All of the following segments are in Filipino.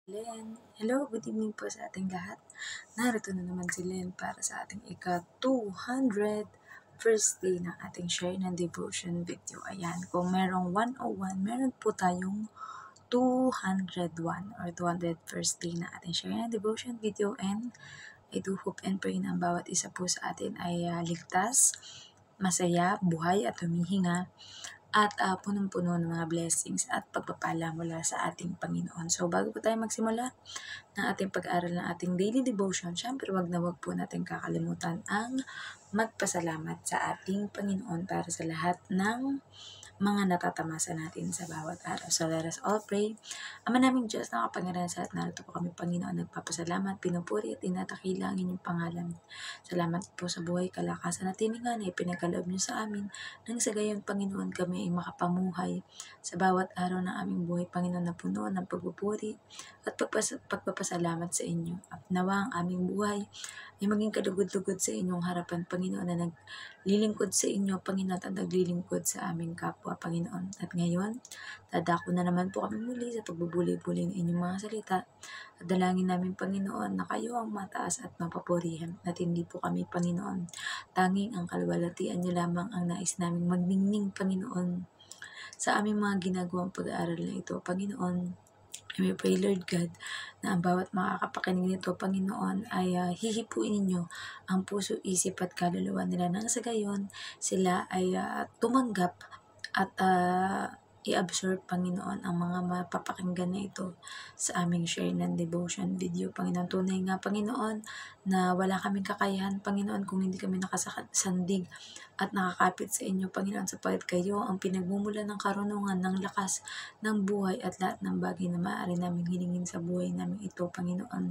Len. Hello, good evening po sa ating lahat. Narito na naman si Len para sa ating ika-200 first day ng ating share ng devotion video. Ayan, kung merong 101, meron po tayong 201 or 200 first day na ating share ng devotion video, and I do hope and pray na ang bawat isa po sa atin ay ligtas, masaya, buhay at humihinga at punong-puno ng mga blessings at pagpapala mula sa ating Panginoon. So bago po tayo magsimula ng ating pag-aaral ng ating daily devotion, syempre wag na wag po natin kakalimutan ang magpasalamat sa ating Panginoon para sa lahat ng mga natatamasa natin sa bawat araw. So let us all pray. Ama naming Diyos na kapangyarihan sa lahat, narito po kami Panginoon, nagpapasalamat, pinupuri at tinatakila ang inyong pangalan. Salamat po sa buhay, kalakasan at tiningan na ipinagkaloob niyo sa amin, nang sa gayon Panginoon kami ay makapamuhay sa bawat araw ng aming buhay, Panginoon, na puno ng pagpupuri at pagpapasalamat sa inyo. At nawa ang aming buhay ay maging kalugod-lugod sa inyong harapan, Panginoon, na naglilingkod sa inyo, Panginoon, at naglilingkod sa aming kapwa, Panginoon. At ngayon, dadako na naman po kami muli sa pagbubuli-buli ng inyong mga salita. At dalangin namin, Panginoon, na kayo ang mataas at mapapurihan, at hindi po kami, Panginoon. Tanging ang kalwalhatian niyo lamang ang nais naming magningning, Panginoon, sa aming mga ginagawang pag-aaral na ito, Panginoon. We pray, Lord God, na ang bawat makakapakinig nito, Panginoon, ay hihipuin ninyo ang puso, isip at kaluluwa nila, nang sa gayon sila ay tumanggap at i-absorb, Panginoon, ang mga mapapakinggan na ito sa aming share ng devotion video, Panginoon. Tunay nga, Panginoon, na wala kaming kakayahan, Panginoon, kung hindi kami nakasandig at nakakapit sa inyo, Panginoon, sapagkat kayo ang pinagmumula ng karunungan, ng lakas, ng buhay at lahat ng bagay na maaari namin hilingin sa buhay namin ito, Panginoon.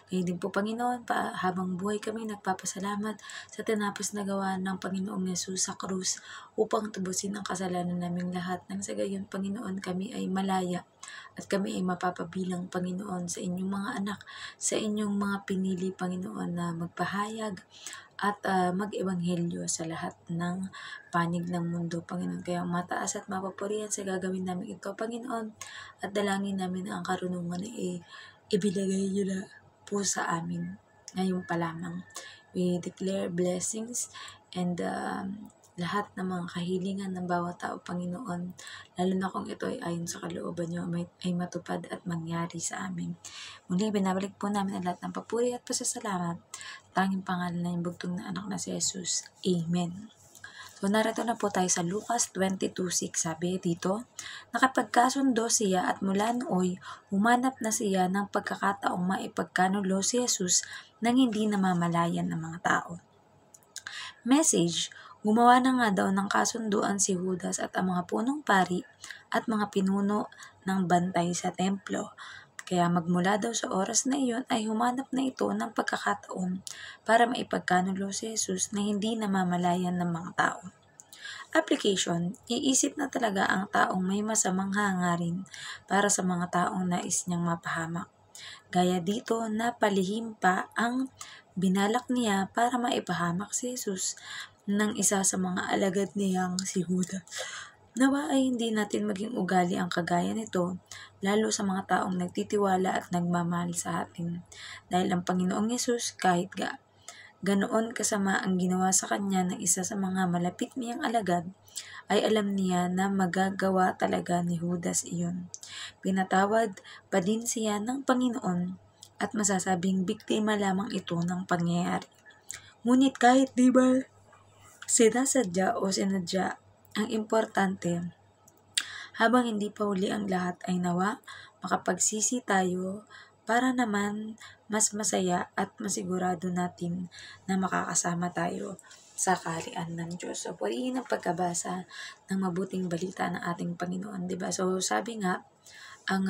Kaya din po, Panginoon, habang buhay kami nagpapasalamat sa tinapos na gawa ng Panginoong Yesus sa krus upang tubusin ang kasalanan naming lahat. Nang sa gayon, Panginoon, kami ay malaya at kami ay mapapabilang, Panginoon, sa inyong mga anak, sa inyong mga pinili, Panginoon, na magpahayag at mag-ebanghelyo sa lahat ng panig ng mundo, Panginoon. Kaya mataas at mapapurihan sa gagawin namin ito, Panginoon, at dalangin namin na ang karunungan ay ibigay niyo na po sa amin ngayon pa lamang. We declare blessings and lahat ng mga kahilingan ng bawat tao, Panginoon, lalo na kung ito ay ayon sa kalooban niyo, ay matupad at mangyari sa amin. Muli, binabalik po namin ang lahat ng papuri at pasasalamat. Tanging pangalan na yung bugtong na anak na si Jesus. Amen. So, narito na po tayo sa Lucas 22:6. Sabi dito, nakapagkasundo siya at mula nooy, humanap na siya ng pagkakataong maipagkanulo si Jesus nang hindi namamalayan ng mga tao. Message, gumawa na nga daw ng kasunduan si Judas at ang mga punong pari at mga pinuno ng bantay sa templo. Kaya magmula daw sa oras na iyon ay humanap na ito ng pagkakataon para maipagkanulo si Jesus na hindi namamalayan ng mga tao. Application, iisip na talaga ang taong may masamang hangarin para sa mga taong nais niyang mapahamak. Gaya dito na palihim pa ang binalak niya para maipahamak si Jesus ng isa sa mga alagad niyang si Judas. Nawa ay hindi natin maging ugali ang kagaya nito, lalo sa mga taong nagtitiwala at nagmamahal sa atin. Dahil ang Panginoong Yesus, kahit ganoon kasama ang ginawa sa kanya ng isa sa mga malapit niyang alagad, ay alam niya na magagawa talaga ni Judas iyon. Pinatawad pa din siya ng Panginoon at masasabing biktima lamang ito ng pangyayari. Ngunit kahit di ba sinasadya o sinadya, ang importante, habang hindi pa huli ang lahat, ay nawa makapagsisi tayo para naman mas masaya at masigurado natin na makakasama tayo sa kaharian ng Diyos. So, purihin ang pagkabasa ng mabuting balita ng ating Panginoon, diba? So, sabi nga, ang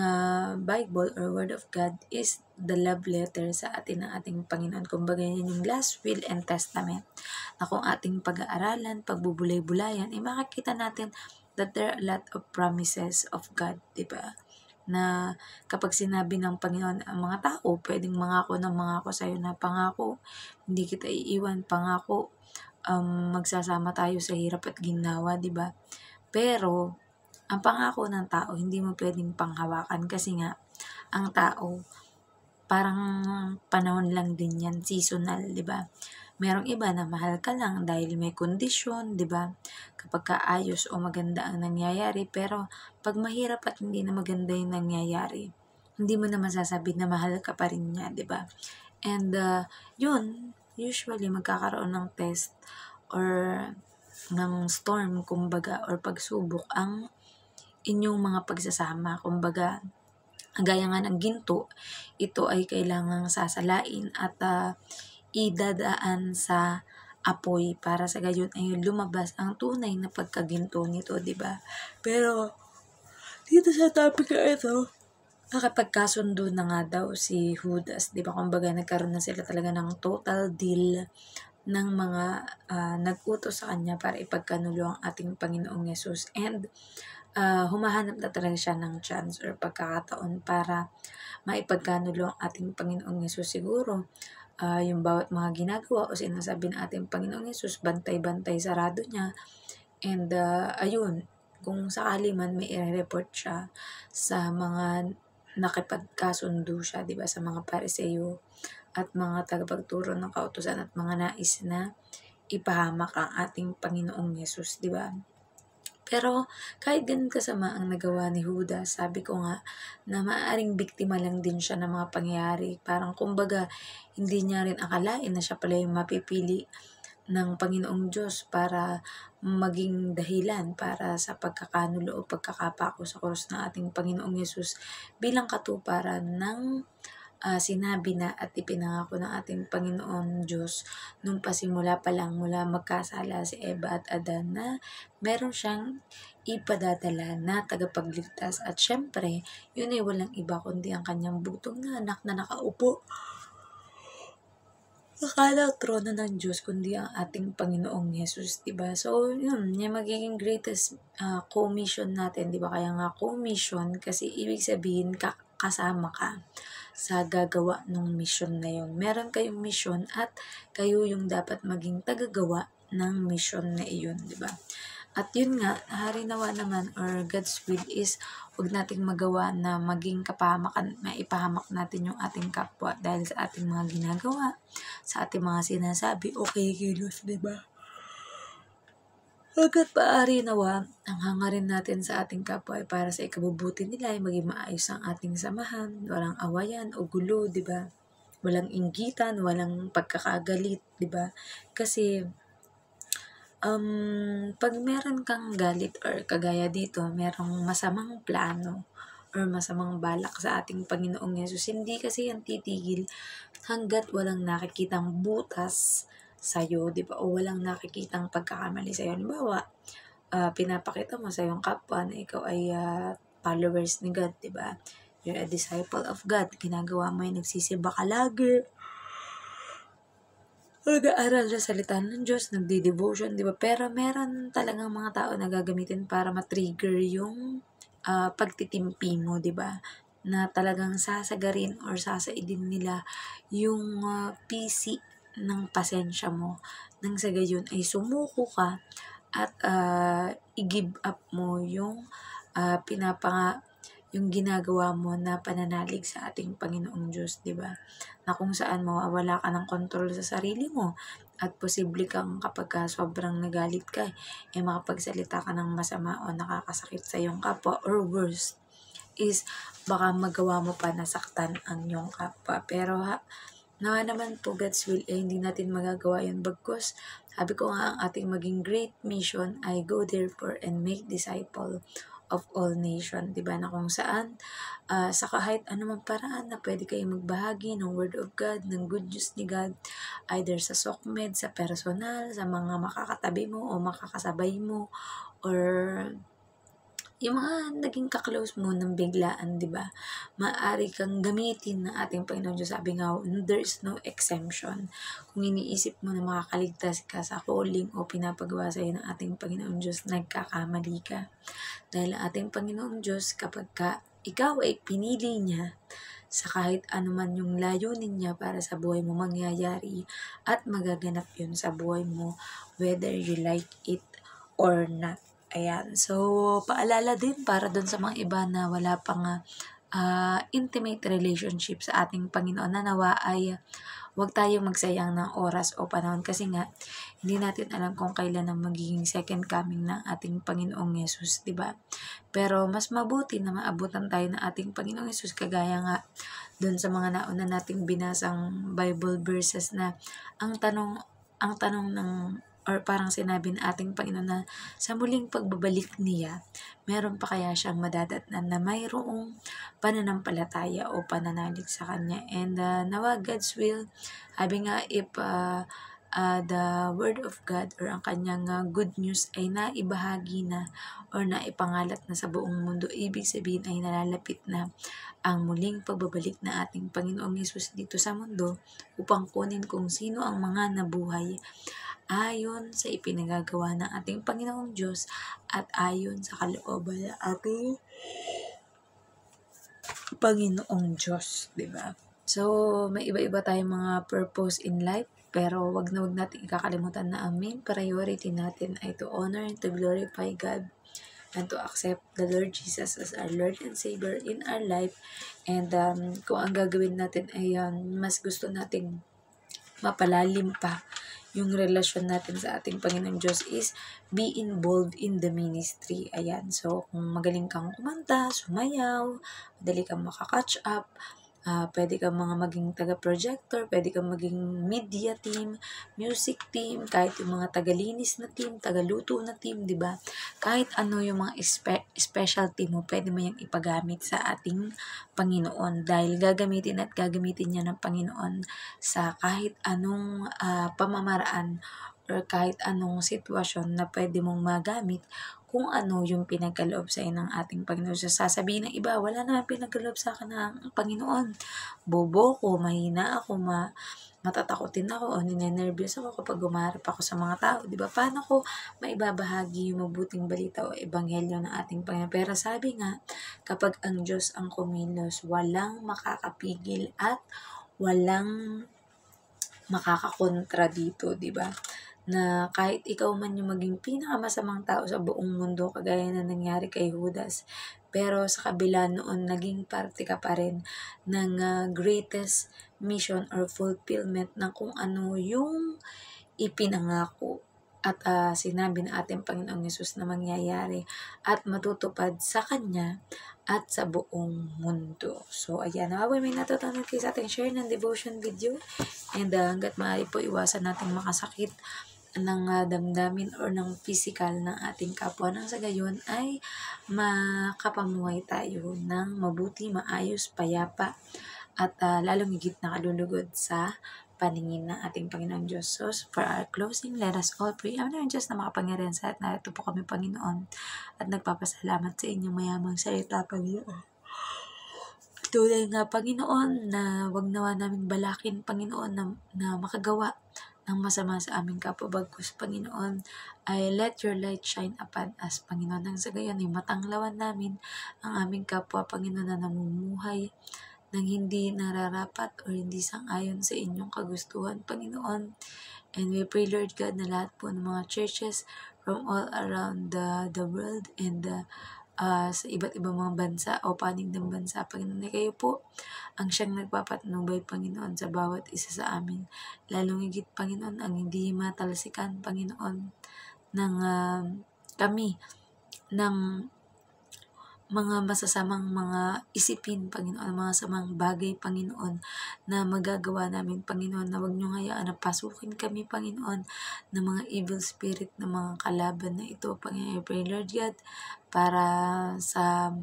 Bible or Word of God is the love letter sa atin ng ating Panginoon. Kumbaga yan yung last will and testament na kung ating pag-aaralan, pagbubulay-bulayan, makikita natin that there are a lot of promises of God, diba? Na kapag sinabi ng Panginoon ang mga tao, pwedeng mangako ng mangako sa'yo na pangako, hindi kita iiwan, pangako, magsasama tayo sa hirap at ginhawa, diba? Pero, ang pangako ng tao, hindi mo pwedeng panghawakan kasi nga, ang tao, parang panahon lang din yan, seasonal, di ba? Merong iba na mahal ka lang dahil may kondisyon, di ba? Kapag kaayos o maganda ang nangyayari, pero pag mahirap at hindi na maganda yung nangyayari, hindi mo na masasabi na mahal ka pa rin niya, di ba? And yun, usually magkakaroon ng test or ng storm, kumbaga, or pagsubok ang inyong mga pagsasama. Kumbaga, gaya nga ng ginto, ito ay kailangang sasalain at idadaan sa apoy para sa gayon ay lumabas ang tunay na pagkaginto nito, di ba? Pero dito sa topic na ito, nakapagkasundo na nga daw si Judas, di ba? Kumbaga nagkaroon na sila talaga ng total deal ng mga nag-utos sa kanya para ipagkanulo ang ating Panginoong Yesus. And humahanap na talaga siya ng chance or pagkakataon para maipagkanulo ang ating Panginoong Yesus. Siguro, yung bawat mga ginagawa o sinasabi ng ating Panginoong Yesus, bantay-bantay sarado niya. And ayun, kung sakali man may i-report siya sa mga nakipagkasundo siya, di ba, sa mga Pariseo at mga tagapagturo ng kautusan at mga nais na ipahamak ang ating Panginoong Yesus, di ba? Pero kahit ganun kasama ang nagawa ni Judas, sabi ko nga na maaaring biktima lang din siya ng mga pangyayari. Parang kumbaga hindi niya rin akalain na siya pala yung mapipili ng Panginoong Diyos para maging dahilan para sa pagkakanulo o pagkakapako sa krus ng ating Panginoong Yesus bilang katuparan ng sinabi na at ipinangako ng ating Panginoon Diyos nung pasimula pa lang mula magkasala si Eva at Adan na meron siyang ipadadala na tagapagligtas. At syempre, yun ay walang iba kundi ang kanyang bugtong na anak na nakaupo akala trono ng Diyos kundi ang ating Panginoong Yesus, diba? So, yun, yung magiging greatest commission natin, diba? Kaya nga commission kasi ibig sabihin kasama ka sa gagawa ng mission na yun. Meron kayong mission at kayo yung dapat maging tagagawa ng mission na iyon, diba? At yun nga, harinawa naman or God's will is huwag nating magawa na maging kapahamakan, maipahamak natin yung ating kapwa dahil sa ating mga ginagawa, sa ating mga sinasabi, okay kilos, diba? Hanggat maaari nawa, ang hangarin natin sa ating kapwa ay para sa ikabubuti nila ay maging maayos ang ating samahan, walang awayan o gulo, diba? Walang inggitan, walang pagkakagalit, diba? Kasi pag meron kang galit or kagaya dito, merong masamang plano or masamang balak sa ating Panginoong Yesus, hindi kasi yan titigil hanggat walang nakikitang butas sa'yo, di ba? O walang nakikitang pagkakamali sa'yo. Halimbawa, pinapakita mo sa iyong kapwa na ikaw ay followers ni God, di ba? You're a disciple of God. Ginagawa mo yung nagsisimba ka lagi. Nag-aaral sa salita ng Diyos, nagdi-devotion, di ba? Pero meron talagang mga tao na gagamitin para matrigger yung pagtitimpi mo, di ba? Na talagang sasagarin or sasaidin nila yung PC ng pasensya mo. Nang sa gayon ay sumuko ka at i-give up mo yung yung ginagawa mo na pananalig sa ating Panginoong Diyos, di ba? Na kung saan mawawala ka ng kontrol sa sarili mo at posible kang kapag sobrang nagalit ka, makapagsalita ka ng masama o nakakasakit sa iyong kapwa or worst is baka magawa mo pa nasaktan ang iyong kapwa. Pero nawa naman po God's will hindi natin magagawa yun. Bagkus, sabi ko nga ang ating maging great mission ay go therefore and make disciple of all nation, diba? Na kung saan sa kahit anumang paraan na pwede kayong magbahagi ng Word of God, ng good news ni God, either sa SOCMED, sa personal, sa mga makakatabi mo o makakasabay mo, or yung mga naging kaklose mo ng biglaan, di ba? Maaari kang gamitin ng ating Panginoon Diyos. Sabi nga, there is no exemption. Kung iniisip mo na makakaligtas ka sa calling o pinapagawa sa iyo ng ating Panginoon Diyos, nagkakamali ka. Dahil ang ating Panginoong Diyos, kapag ikaw ay pinili niya, sa kahit anuman yung layunin niya para sa buhay mo mangyayari at magaganap yun sa buhay mo, whether you like it or not. Ayan. So, paalala din para dun sa mga iba na wala pang intimate relationship sa ating Panginoon, na nawa ay huwag tayong magsayang ng oras o panahon, kasi nga hindi natin alam kung kailan ang magiging second coming ng ating Panginoong Yesus, di ba? Pero mas mabuti na maabutan tayo ng ating Panginoong Yesus, kagaya nga doon sa mga nauna nating binasang Bible verses na ang tanong ng, or parang sinabi ng ating Panginoon na sa muling pagbabalik niya, meron pa kaya siyang madadatnan na mayroong pananampalataya o pananalig sa Kanya. And nawa God's will, sabi nga, if the Word of God or ang Kanyang good news ay naibahagi na or naipangalat na sa buong mundo, ibig sabihin ay nalalapit na ang muling pagbabalik na ating Panginoong Yesus dito sa mundo upang kunin kung sino ang mga nabuhay ayon sa ipinagagawa ng ating Panginoong Diyos at ayon sa kalooban ng ating Panginoong Diyos, di ba? So, may iba-iba tayong mga purpose in life, pero wag na wag natin ikakalimutan na ang main priority natin ay to honor and to glorify God and to accept the Lord Jesus as our Lord and Savior in our life. And kung ang gagawin natin ay mas gusto nating mapalalim pa yung relasyon natin sa ating Panginoong Diyos, is be involved in the ministry. Ayan. So, kung magaling kang kumanta, sumayaw, madali kang makakatch up, pwede kang maging taga-projector, pwede kang maging media team, music team, kahit yung mga tagalinis na team, tagaluto na team, di ba? Kahit ano yung mga specialty mo, pwede mo yung ipagamit sa ating Panginoon, dahil gagamitin niya ng Panginoon sa kahit anong pamamaraan or kahit anong sitwasyon na pwede mong magamit kung ano yung pinagkaloob sa ng ating Panginoon. So, sasabihin ng iba, wala naman pinagkaloob sa akin ng Panginoon. Bobo ko, mahina ako, matatakotin ako, o ninenervyos ako kapag gumarap ako sa mga tao. Diba? Paano ko maibabahagi yung mabuting balita o ebanghelyo ng ating Panginoon? Pero sabi nga, kapag ang Diyos ang kumilos, walang makakapigil at walang makakakontra dito, di ba? Na kahit ikaw man yung maging pinakamasamang tao sa buong mundo, kagaya na nangyari kay Judas, pero sa kabila noon, naging parte ka pa rin ng greatest mission or fulfillment ng kung ano yung ipinangako at sinabi ng ating Panginoong Yesus na mangyayari at matutupad sa Kanya at sa buong mundo. So, ayan. Nawaway may natutunan kayo sa ating share ng devotion video. And hanggat maaari po, iwasan natin makasakit ng damdamin or ng physical ng ating kapwa, nang sa gayon ay makapamuhay tayo ng mabuti, maayos, payapa, at lalong higit na kalulugod sa paningin ng ating Panginoong Diyos. So, for our closing, let us all pray. Ang Diyos na makapangyarihan sa lahat, narito po kami, Panginoon, at nagpapasalamat sa inyong mayamang salita, Panginoon. Tulad nga, Panginoon, na wag nawa naming balakin, Panginoon, na makagawa ng masama sa aming kapwa, bagkus, Panginoon, ay let your light shine upon us, Panginoon. Nang sa gayon ay matanglawan namin ang aming kapwa, Panginoon, na namumuhay nang hindi nararapat o hindi sang-ayon sa inyong kagustuhan, Panginoon. And we pray, Lord God, na lahat po ng mga churches from all around the world and sa iba't ibang mga bansa o panig ng bansa, Panginoon, na kayo po ang siyang nagpapatnubay, Panginoon, sa bawat isa sa amin. Lalong higit, Panginoon, ang hindi matalsikan, Panginoon, ng kami, ng mga masasamang mga isipin, Panginoon, mga samang bagay, Panginoon, na magagawa namin, Panginoon, na huwag niyong hayaan na pasukin kami, Panginoon, ng mga evil spirit, ng mga kalaban na ito, Panginoon. I pray, Lord God, para sa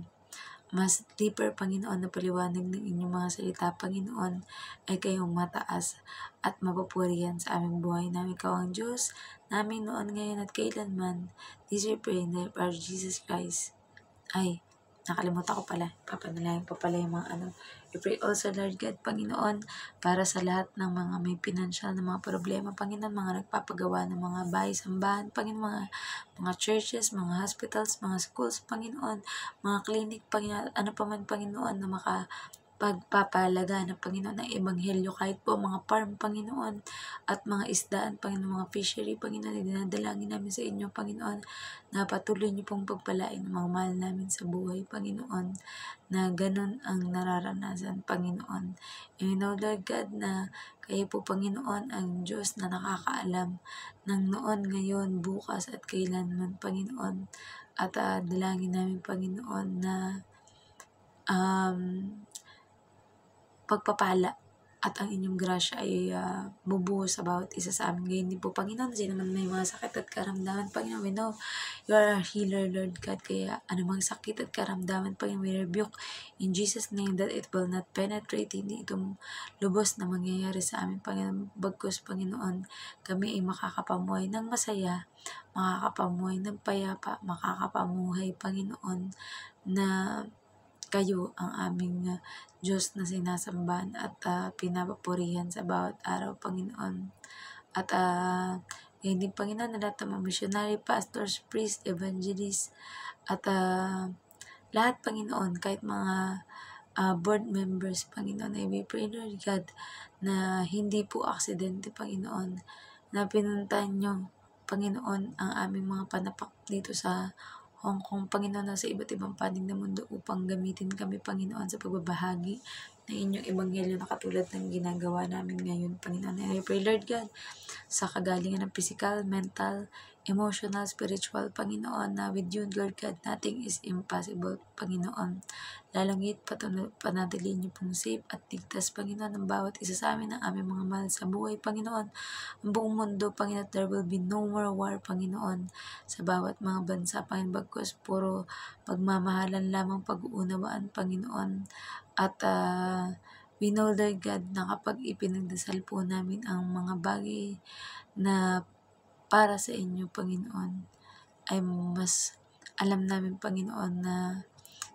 mas deeper, Panginoon, na paliwanag ng inyong mga salita, Panginoon, ay kayong mataas at mapupurihan sa aming buhay namin. Ikaw ang Diyos namin noon, ngayon, at kailanman. This we pray in the name of Jesus Christ. Ay, nakalimutan ko pala. Papanalangin pa pala yung mga I pray also, Lord God, Panginoon, para sa lahat ng mga may financial na mga problema, Panginoon, mga nagpapagawa ng mga bahay-sambahan, Panginoon, mga churches, mga hospitals, mga schools, Panginoon, mga clinic, Panginoon, ano pa man, Panginoon, na pagpapalaga ng Panginoon ng Ebanghelyo, kahit po mga farm, Panginoon, at mga isdaan, Panginoon, mga fishery, Panginoon, dinadalangin namin sa inyo, Panginoon, na patuloy niyo pong pagpalain ng mga mahal namin sa buhay, Panginoon, na ganun ang nararanasan, Panginoon. And we know, Lord God, na kayo po, Panginoon, ang Diyos na nakakaalam ng noon, ngayon, bukas, at kailanman, Panginoon. At dalangin namin, Panginoon, na pagpapala at ang inyong grasya ay bubuhos sa bawat isa sa amin. Ngayon din po, Panginoon, sino man may mga sakit at karamdaman, Panginoon, we know you are a healer, Lord God. Kaya anumang sakit at karamdaman, Panginoon, we rebuke in Jesus' name that it will not penetrate, hindi itong lubos na mangyayari sa amin, Panginoon. Bagkus, Panginoon, kami ay makakapamuhay ng masaya, makakapamuhay ng payapa, makakapamuhay, Panginoon, na kayo ang aming Diyos na sinasambahan at pinapapurihan sa bawat araw, Panginoon. At ngayon din, Panginoon, na lahat ng mga missionary, pastors, priests, evangelists, at lahat, Panginoon, kahit mga board members, Panginoon, ay we pray, Lord God, na hindi po aksidente, Panginoon, na pinuntahan nyo, Panginoon, ang aming mga panapak dito sa Hong Kong, Panginoon, na sa iba't ibang panig ng mundo upang gamitin kami, Panginoon, sa pagbabahagi ng inyong ebanghelyo na katulad ng ginagawa namin ngayon, Panginoon. And I pray, Lord God, sa kagalingan ng physical, mental, emotional, spiritual, Panginoon, na with you, Lord God, nothing is impossible, Panginoon. Lalangit, panatiliin niyo pong safe at ligtas, Panginoon, ng bawat isa sa amin, ng aming mga mahal sa buhay, Panginoon. Ang buong mundo, Panginoon, there will be no more war, Panginoon, sa bawat mga bansa, Panginoon, bagkus puro pagmamahalan lamang, pag-uunawaan, Panginoon. At we know, Lord God, na kapag ipinagdasal po namin ang mga bagay na para sa inyo, Panginoon, ay mas alam namin, Panginoon, na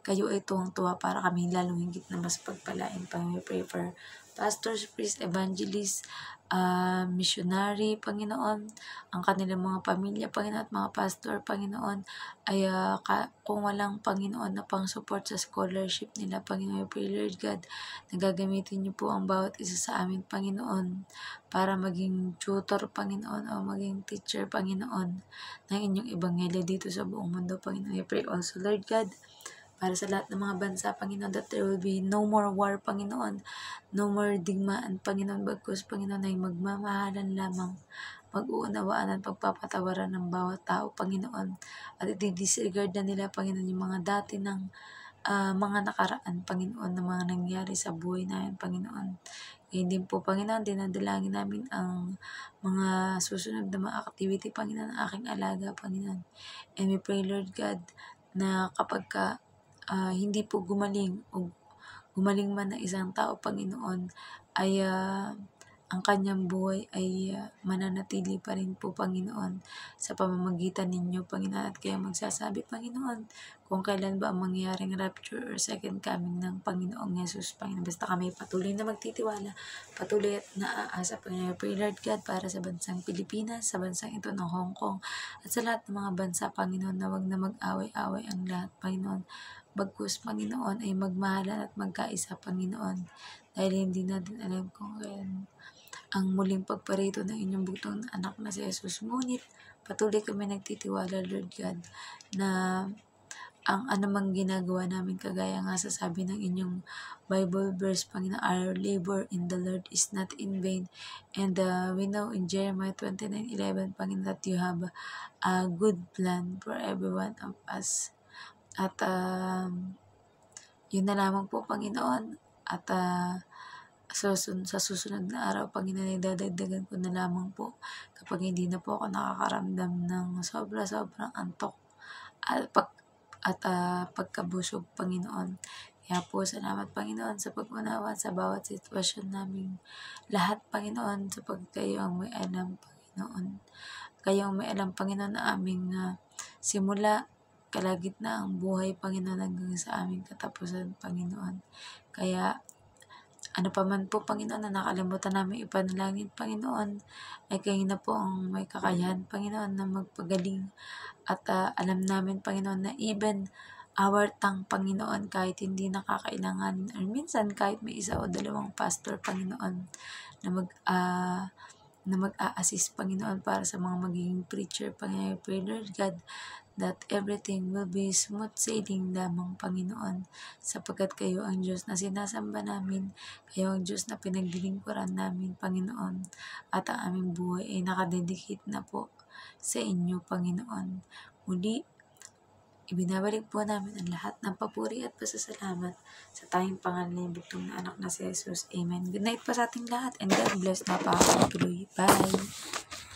kayo ay tuwang-tuwa para kami lalong higit na mas pagpalain. Panginoon, we pray for pastors, priests, evangelists, missionary, Panginoon, ang kanilang mga pamilya, Panginoon, at mga pastor, Panginoon, ay kung walang, Panginoon, na pang-support sa scholarship nila, Panginoon, we pray, Lord God, na gagamitin niyo po ang bawat isa sa amin, Panginoon, para maging tutor, Panginoon, o maging teacher, Panginoon, ng inyong ebanghelyo dito sa buong mundo, Panginoon. We pray also, Lord God, para sa lahat ng mga bansa, Panginoon, that there will be no more war, Panginoon, no more digmaan, Panginoon, bagkus, Panginoon, ay magmamahalan lamang, mag-uunawaan at pagpapatawaran ng bawat tao, Panginoon, at i-disregard na nila, Panginoon, yung mga dati ng mga nakaraan, Panginoon, na mga nangyari sa buhay namin, Panginoon. Ngayon din po, Panginoon, dinadalangin namin ang mga susunod na mga activity, Panginoon, ang aking alaga, Panginoon. And we pray, Lord God, na kapag hindi po gumaling o gumaling man ng isang tao, Panginoon, ay ang kanyang buhay ay mananatili pa rin po, Panginoon, sa pamamagitan ninyo, Panginoon, at kayo magsasabi, Panginoon, kung kailan ba ang mangyayaring rapture or second coming ng Panginoong Jesus, Panginoon. Basta kami patuloy na magtitiwala, patuloy at naaasa, Panginoon. Pray, Lord God, para sa bansang Pilipinas, sa bansang ito ng Hong Kong, at sa lahat ng mga bansa, Panginoon, na wag na mag-away-away ang lahat, Panginoon. Bagkus, Panginoon, ay magmahalan at magkaisa, Panginoon, dahil hindi natin alam kung kailan ang muling pagparito ng inyong butong anak na si Jesus. Ngunit patuloy kami nagtitiwala, Lord God, na ang anumang ginagawa namin, kagaya nga sa sabi ng inyong Bible verse, Panginoon, our labor in the Lord is not in vain. And we know in Jeremiah 29:11, Panginoon, that you have a good plan for every one of us. At yun na lamang po, Panginoon. At sa susunod na araw, Panginoon, ay dadagdagan ko na lamang po kapag hindi na po ako nakakaramdam ng sobrang antok at pagkabusog, Panginoon. Kaya po, salamat, Panginoon, sa pag-unawa sa bawat sitwasyon namin lahat, Panginoon, sapagkat kayo ang may alam, Panginoon. Kayo ang may alam, Panginoon, na aming simula, kalagitnaan ang buhay, Panginoon, hanggang sa aming katapusan, Panginoon. Kaya ano pa man po, Panginoon, na nakalimutan namin ipanalangin, Panginoon, ay kayo na po ang may kakayahan, Panginoon, na magpagaling. At alam namin, Panginoon, na even our tongue, Panginoon, kahit hindi nakakailanganin or minsan kahit may isa o dalawang pastor, Panginoon, na mag-a-assist, Panginoon, para sa mga magiging preacher, Panginoon. I pray, Lord God, that everything will be smooth sailing lamang, Panginoon, sapagkat kayo ang Diyos na sinasamba namin, kayo ang Diyos na pinaglilingkuran namin, Panginoon, at ang aming buhay ay nakadedicate na po sa inyo, Panginoon. Muli, ibinabalik po namin ang lahat ng papuri at pasasalamat sa tayong pangalan ng bugtong na anak na si Jesus. Amen. Good night po sa ating lahat and God bless na pa. Bye.